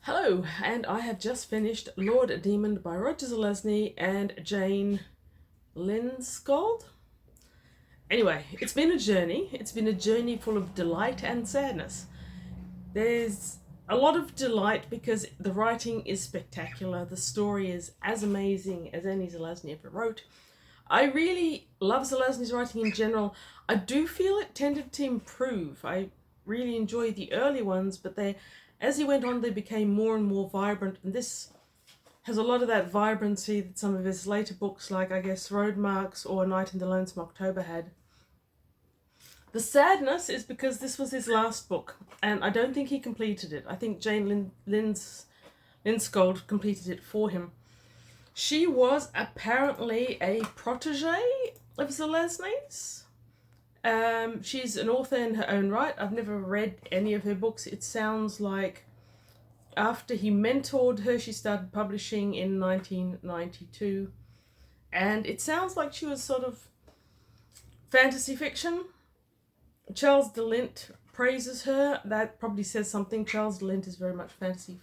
Hello, and I have just finished Lord Demon by Roger Zelazny and Jane Lindskold. Anyway, it's been a journey. It's been a journey full of delight and sadness. There's a lot of delight because the writing is spectacular. The story is as amazing as any Zelazny ever wrote. I really love Zelazny's writing in general. I do feel it tended to improve. I really enjoy the early ones, but as he went on, they became more and more vibrant, and this has a lot of that vibrancy that some of his later books, like I guess Road Marks or Night in the Lonesome October, had. The sadness is because this was his last book, and I don't think he completed it. I think Jane Lindskold completed it for him. She was apparently a protege of Zelazny's. She's an author in her own right. I've never read any of her books. It sounds like after he mentored her, she started publishing in 1992. And it sounds like she was sort of fantasy fiction. Charles DeLint praises her. That probably says something. Charles DeLint is very much fantasy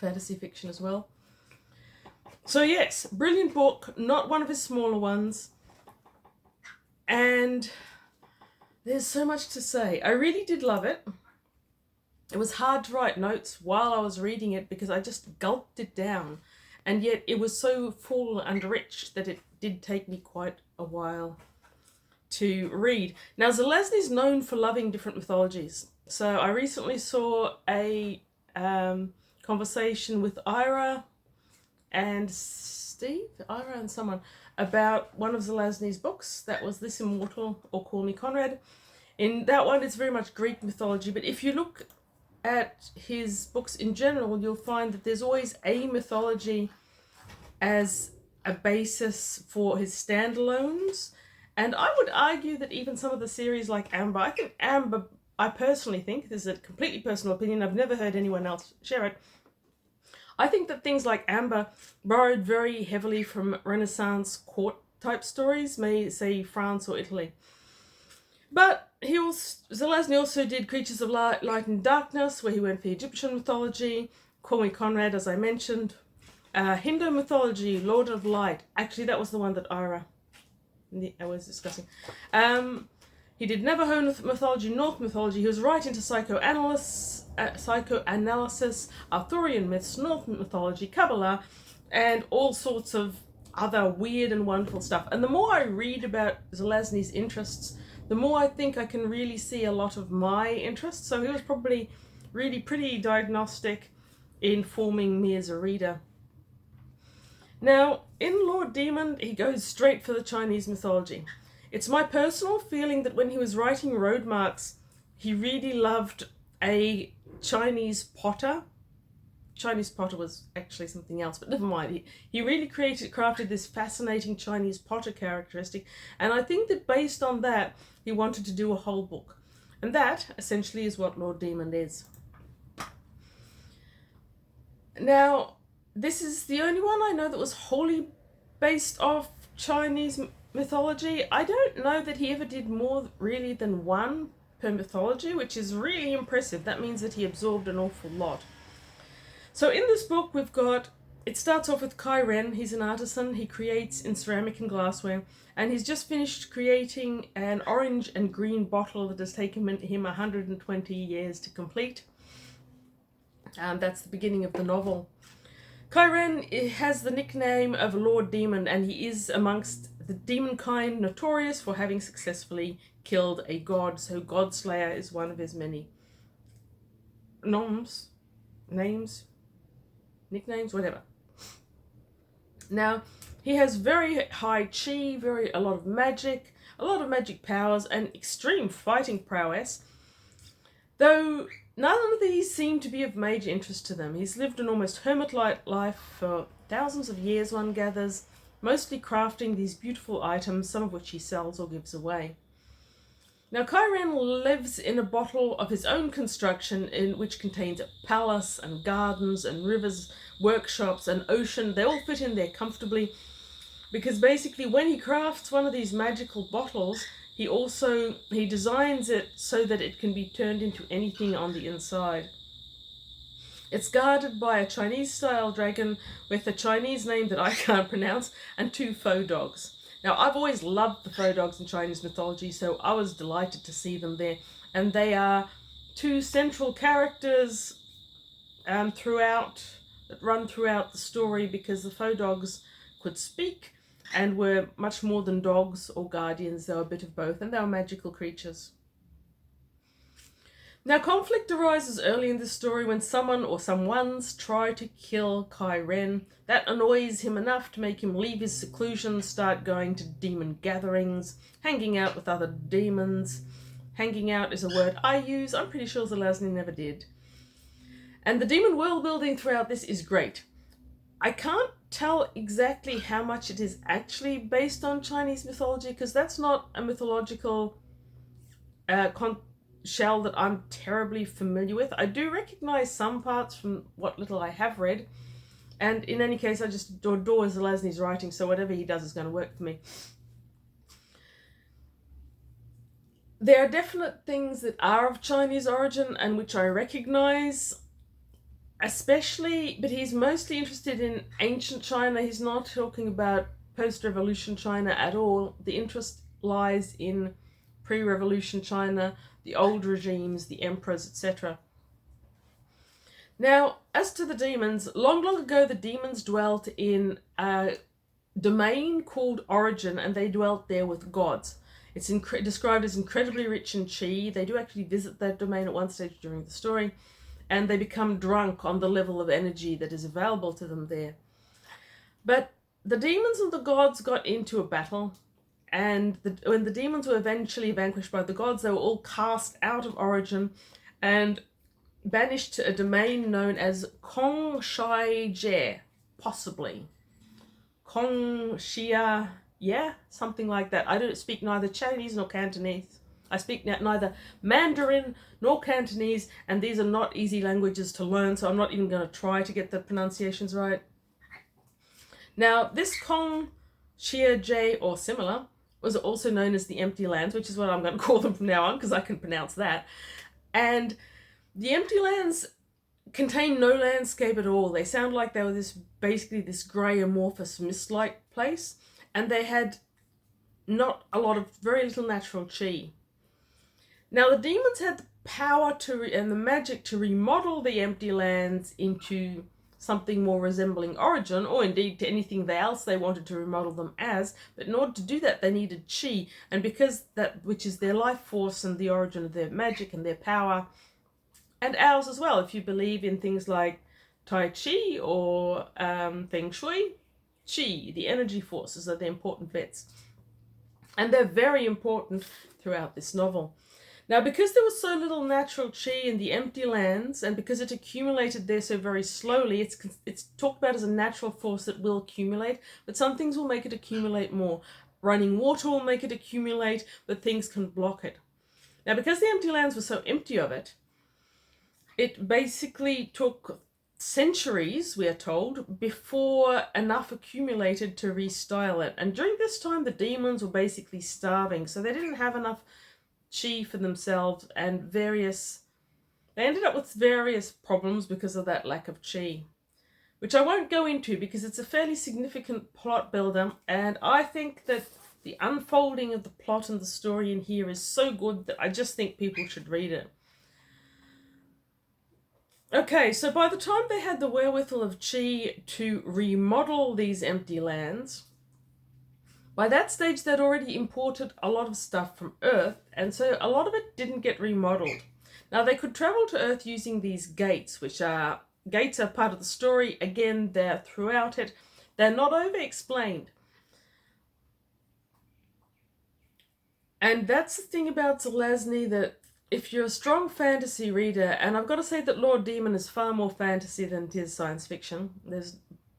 fiction as well. So yes, brilliant book, not one of his smaller ones. And there's so much to say. I really did love it. It was hard to write notes while I was reading it because I just gulped it down. And yet it was so full and rich that it did take me quite a while to read. Now, Zelazny's known for loving different mythologies. So I recently saw a conversation with Ira and someone about one of Zelazny's books. That was This Immortal or Call Me Conrad. In that one, it's very much Greek mythology, but if you look at his books in general, you'll find that there's always a mythology as a basis for his standalones. And I would argue that even some of the series like Amber, I personally think, this is a completely personal opinion, I've never heard anyone else share it, I think that things like Amber borrowed very heavily from Renaissance court type stories, may say France or Italy. But Zelazny also did Creatures of Light and Darkness, where he went for Egyptian mythology, Call Me Conrad, as I mentioned, Hindu mythology, Lord of Light. Actually, that was the one that Ira was discussing. He did Navajo mythology, North mythology. He was right into psychoanalysis, Arthurian myths, North mythology, Kabbalah, and all sorts of other weird and wonderful stuff. And the more I read about Zelazny's interests, the more I think I can really see a lot of my interests. So he was probably really pretty diagnostic in forming me as a reader. Now, in Lord Demon, he goes straight for the Chinese mythology. It's my personal feeling that when he was writing Road Marks, he really loved a Chinese potter. Chinese potter was actually something else, but never mind. He really crafted this fascinating Chinese potter characteristic, and I think that based on that, he wanted to do a whole book. And that, essentially, is what Lord Demon is. Now, this is the only one I know that was wholly based off Chinese mythology. I don't know that he ever did more really than one per mythology, which is really impressive. That means that he absorbed an awful lot. So in this book it starts off with Kai Ren. He's an artisan. He creates in ceramic and glassware, and he's just finished creating an orange and green bottle that has taken him 120 years to complete. And that's the beginning of the novel. Kai Ren has the nickname of Lord Demon, and he is amongst the demon kind notorious for having successfully killed a god. So Godslayer is one of his many nicknames, whatever. Now, he has very high chi, a lot of magic powers, and extreme fighting prowess. Though none of these seem to be of major interest to them. He's lived an almost hermit-like life for thousands of years, one gathers, mostly crafting these beautiful items, some of which he sells or gives away. Now, Kai Ren lives in a bottle of his own construction, in which contains a palace and gardens and rivers, workshops and ocean. They all fit in there comfortably, because basically when he crafts one of these magical bottles, he designs it so that it can be turned into anything on the inside. It's guarded by a Chinese-style dragon with a Chinese name that I can't pronounce and 2 faux dogs. Now, I've always loved the faux dogs in Chinese mythology, so I was delighted to see them there. And they are 2 central characters throughout that run throughout the story, because the faux dogs could speak and were much more than dogs or guardians. They were a bit of both, and they were magical creatures. Now, conflict arises early in this story when someone or someones try to kill Kai Ren. That annoys him enough to make him leave his seclusion, start going to demon gatherings, hanging out with other demons. Hanging out is a word I use. I'm pretty sure Zelazny never did. And the demon world building throughout this is great. I can't tell exactly how much it is actually based on Chinese mythology, because that's not a mythological shell that I'm terribly familiar with. I do recognize some parts from what little I have read, and in any case I just adore Zelazny's writing, so whatever he does is going to work for me. There are definite things that are of Chinese origin and which I recognize, especially, but he's mostly interested in ancient China. He's not talking about post-revolution China at all. The interest lies in pre-revolution China, the old regimes, the emperors, etc. Now, as to the demons, long ago the demons dwelt in a domain called Origin, and they dwelt there with gods. It's described as incredibly rich in qi. They do actually visit that domain at one stage during the story, and they become drunk on the level of energy that is available to them there. But the demons and the gods got into a battle, and when the demons were eventually vanquished by the gods, they were all cast out of Origin and banished to a domain known as Kong Shai Jie, possibly. Kong Xia, yeah, something like that. I don't speak neither Chinese nor Cantonese. I speak neither Mandarin nor Cantonese, and these are not easy languages to learn, so I'm not even going to try to get the pronunciations right. Now, this Kong Xia Jie, or similar, was also known as the Empty Lands, which is what I'm going to call them from now on, because I can pronounce that. And the Empty Lands contain no landscape at all. They sound like they were basically this grey amorphous mist-like place, and they had very little natural qi. Now, the demons had the power and the magic to remodel the Empty Lands into something more resembling Origin, or indeed to anything else they wanted to remodel them as. But in order to do that, they needed qi, and because that, which is their life force and the origin of their magic and their power, and ours as well, if you believe in things like Tai Chi or Feng Shui, qi, the energy forces, are the important bits. And they're very important throughout this novel. Now, because there was so little natural qi in the Empty Lands, and because it accumulated there so very slowly, it's talked about as a natural force that will accumulate, but some things will make it accumulate more. Running water will make it accumulate, but things can block it. Now, because the Empty Lands were so empty of it, it basically took centuries, we are told, before enough accumulated to restyle it. And during this time, the demons were basically starving, so they didn't have enough qi for themselves, and they ended up with various problems because of that lack of qi, which I won't go into because it's a fairly significant plot builder, and I think that the unfolding of the plot and the story in here is so good that I just think people should read it. Okay, so by the time they had the wherewithal of qi to remodel these Empty Lands, by that stage they'd already imported a lot of stuff from Earth, and so a lot of it didn't get remodeled. Now, they could travel to Earth using these gates, gates are part of the story. Again, they're throughout it. They're not over-explained. And that's the thing about Zelazny, that if you're a strong fantasy reader, and I've got to say that Lord Demon is far more fantasy than it is science fiction. There's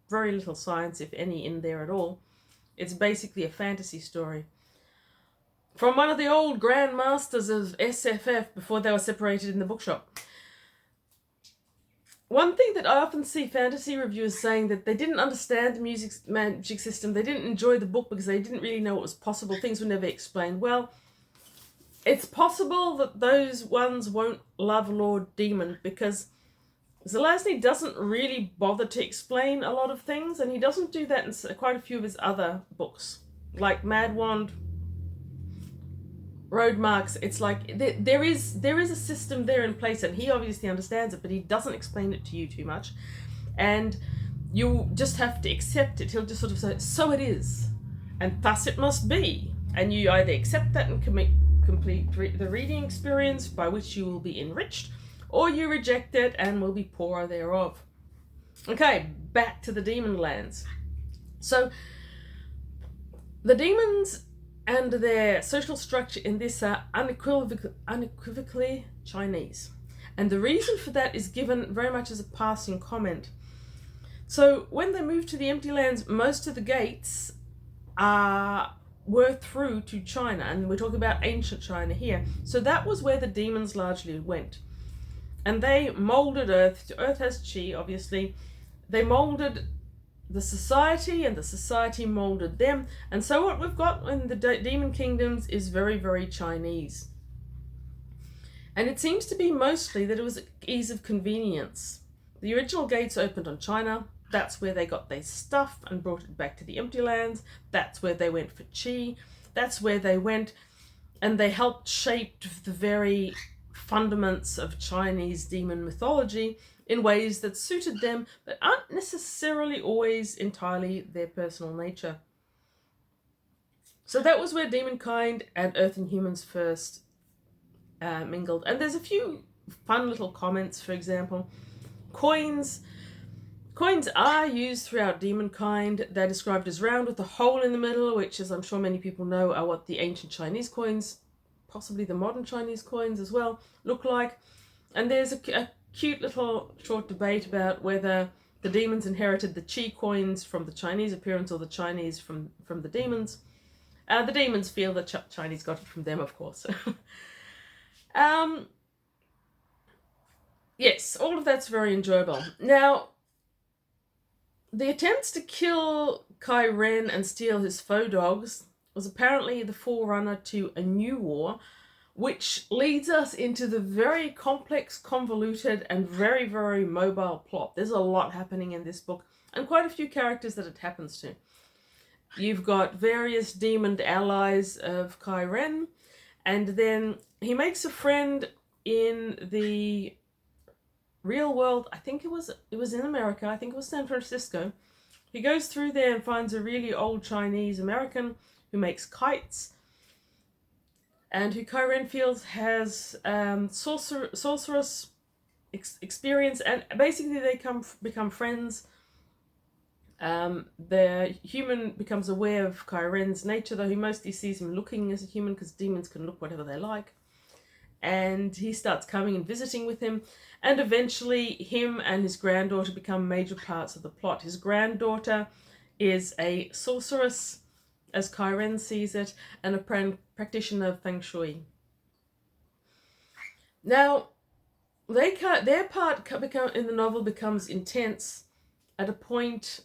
very little science, if any, in there at all. It's basically a fantasy story. From one of the old Grand Masters of SFF before they were separated in the bookshop. One thing that I often see fantasy reviewers saying, that they didn't understand the magic system, they didn't enjoy the book because they didn't really know what was possible, things were never explained. Well, it's possible that those ones won't love Lord Demon, because Zelazny doesn't really bother to explain a lot of things, and he doesn't do that in quite a few of his other books, like Mad Wand, Road Marks. It's like there is a system there in place, and he obviously understands it, but he doesn't explain it to you too much, and you just have to accept it. He'll just sort of say, "So it is, and thus it must be," and you either accept that and complete the reading experience by which you will be enriched, or you reject it and will be poorer thereof. Okay, back to the demon lands. So, the demons and their social structure in this are unequivocally Chinese. And the reason for that is given very much as a passing comment. So, when they moved to the empty lands, most of the gates were through to China, and we're talking about ancient China here. So that was where the demons largely went. And they molded Earth. Earth has chi, obviously. They molded the society, and the society molded them. And so what we've got in the demon kingdoms is very, very Chinese. And it seems to be mostly that it was ease of convenience. The original gates opened on China. That's where they got their stuff and brought it back to the empty lands. That's where they went for chi. That's where they went, and they helped shape the very fundaments of Chinese demon mythology in ways that suited them, but aren't necessarily always entirely their personal nature. So that was where demonkind and earth and humans first mingled. And there's a few fun little comments. For example, coins are used throughout demonkind. They're described as round with a hole in the middle, which, as I'm sure many people know, are what the ancient Chinese coins, possibly the modern Chinese coins as well, look like. And there's a cute little short debate about whether the demons inherited the chi coins from the Chinese appearance or the Chinese from the demons. The demons feel that Chinese got it from them, of course. Yes, all of that's very enjoyable. Now, the attempts to kill Kai Ren and steal his faux dogs was apparently the forerunner to a new war, which leads us into the very complex, convoluted, and very, very mobile plot. There's a lot happening in this book, and quite a few characters that it happens to. You've got various demon allies of Kai Ren, and then he makes a friend in the real world. I think it was in America. I think it was San Francisco. He goes through there and finds a really old Chinese American who makes kites, and who Kai Ren feels has sorceress experience, and basically they become friends. The human becomes aware of Kai Ren's nature, though he mostly sees him looking as a human, because demons can look whatever they like. And he starts coming and visiting with him, and eventually him and his granddaughter become major parts of the plot. His granddaughter is a sorceress, as Kai Ren sees it, and a practitioner of Feng Shui. Now, their part in the novel becomes intense at a point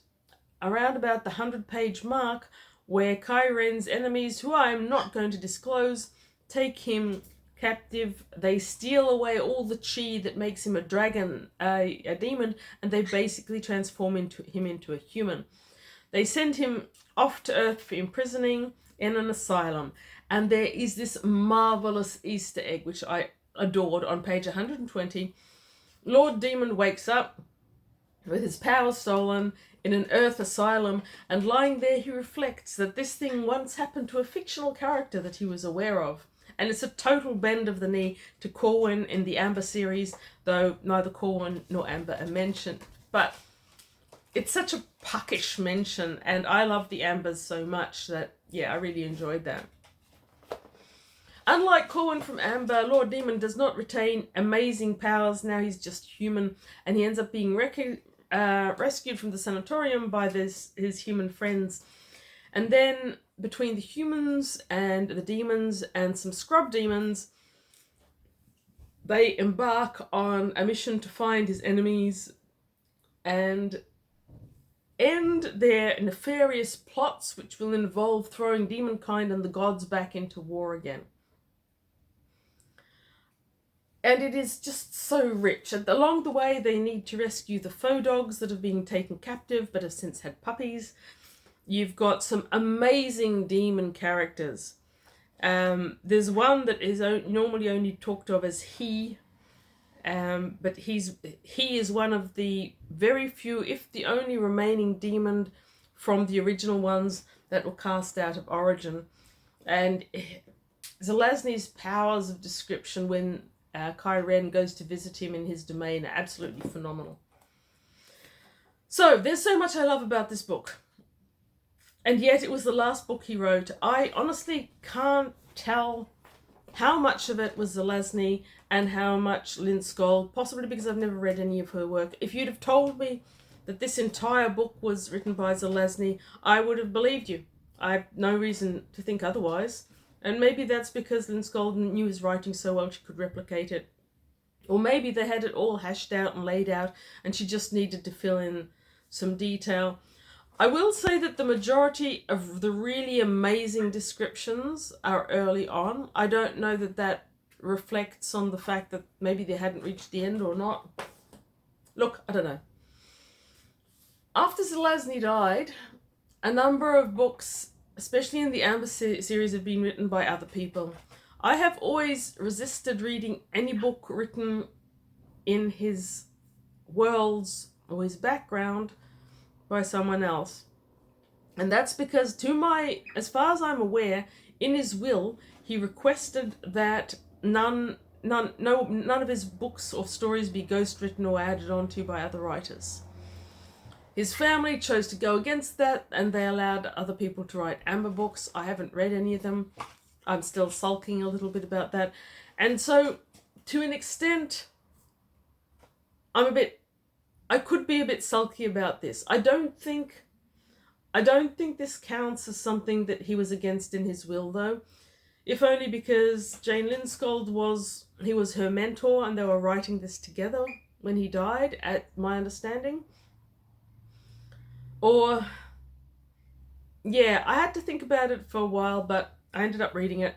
around about the 100-page mark, where Kai Ren's enemies, who I am not going to disclose, take him captive. They steal away all the chi that makes him a dragon, a demon, and they basically transform him into a human. They send him off to Earth for imprisoning in an asylum, and there is this marvelous Easter egg which I adored on page 120. Lord Demon wakes up with his power stolen in an Earth asylum, and lying there he reflects that this thing once happened to a fictional character that he was aware of. And it's a total bend of the knee to Corwin in the Amber series, though neither Corwin nor Amber are mentioned. But it's such a puckish mention, and I love the Ambers so much that, yeah, I really enjoyed that. Unlike Corwin from Amber, Lord Demon does not retain amazing powers. Now he's just human, and he ends up being rescued from the sanatorium by his human friends. And then, between the humans and the demons and some scrub demons, they embark on a mission to find his enemies and end their nefarious plots, which will involve throwing demonkind and the gods back into war again. And it is just so rich. And along the way, they need to rescue the faux dogs that have been taken captive but have since had puppies. You've got some amazing demon characters. There's one that is normally only talked of as he, but he is one of the very few, if the only remaining demon from the original ones that were cast out of Origin. And Zelazny's powers of description when Kai Ren goes to visit him in his domain are absolutely phenomenal. So there's so much I love about this book. And yet it was the last book he wrote. I honestly can't tell how much of it was Zelazny and how much Lindskold, possibly because I've never read any of her work. If you'd have told me that this entire book was written by Zelazny, I would have believed you. I have no reason to think otherwise. And maybe that's because Lindskold knew his writing so well she could replicate it. Or maybe they had it all hashed out and laid out and she just needed to fill in some detail. I will say that the majority of the really amazing descriptions are early on. I don't know that that reflects on the fact that maybe they hadn't reached the end or not. Look, I don't know. After Zelazny died, a number of books, especially in the Amber series, have been written by other people. I have always resisted reading any book written in his worlds or his background by someone else. And that's because as far as I'm aware, in his will, he requested that none of his books or stories be ghostwritten or added onto by other writers. His family chose to go against that, and they allowed other people to write Amber books. I haven't read any of them. I'm still sulking a little bit about that. And so, to an extent, I could be a bit sulky about this. I don't think this counts as something that he was against in his will, though. If only because Jane Lindskold was her mentor and they were writing this together when he died, at my understanding. Or, yeah, I had to think about it for a while, but I ended up reading it.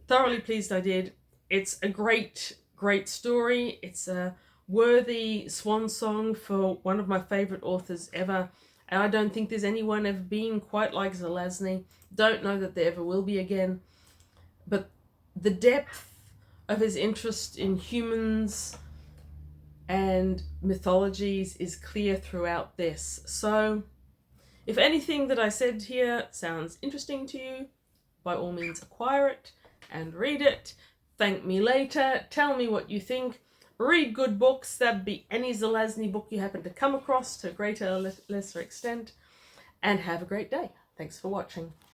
Thoroughly pleased I did. It's a great, great story. It's a worthy swan song for one of my favourite authors ever. And I don't think there's anyone ever been quite like Zelazny. Don't know that there ever will be again. But the depth of his interest in humans and mythologies is clear throughout this. So, if anything that I said here sounds interesting to you, by all means acquire it and read it. Thank me later. Tell me what you think. Read good books. That'd be any Zelazny book you happen to come across to a greater or lesser extent. And have a great day. Thanks for watching.